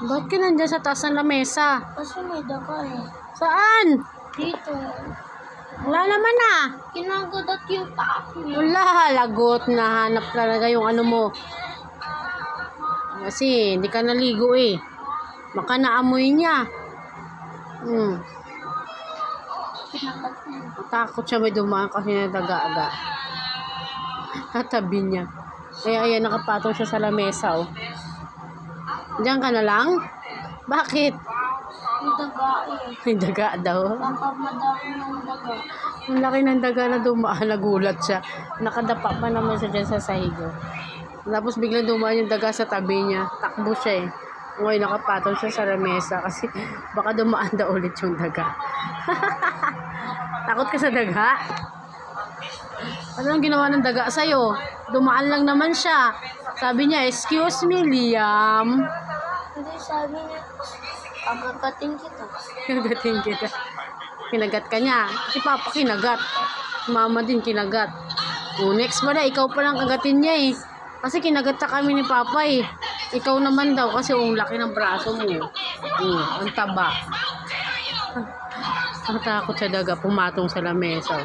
Ba't ka nandiyan sa taas ng lamesa? Kasi may daga eh. Saan? Dito. Wala naman ah. Kinagudat yung paa ko. Wala, lagot. Nahanap talaga yung ano mo. Kasi hindi ka naligo eh. Baka naamoy niya. Kinagat ko. Takot siya may dumaan kasi nadaga-aga. Tatabi niya. Kaya ayan, nakapatong siya sa lamesa oh. Diyan ka na lang? Bakit? May daga eh. May daga daw. Baka madami ng daga. Ang laki ng daga na dumaan, nagulat siya. Nakadapa pa naman siya dyan sa sahigo. Tapos biglang dumaan yung daga sa tabi niya. Takbo siya eh. Ngayon nakapatong siya sa lamesa kasi baka dumaan daw ulit yung daga. Takot ka sa daga? Ano ang ginawa ng daga sa'yo? Dumaan lang naman siya. Sabi niya, excuse me, Liam. Hindi, sabi niya, pagkakating kita. Kinagatin kita. Kinagat ka niya. Si Papa kinagat. Mama din kinagat. O, next ba na, ikaw pa lang kagatin niya eh. Kasi kinagat na kami ni Papa eh. Ikaw naman daw kasi ang laki ng braso mo. Ang taba. Ang takot sa daga, pumatong sa lamesa.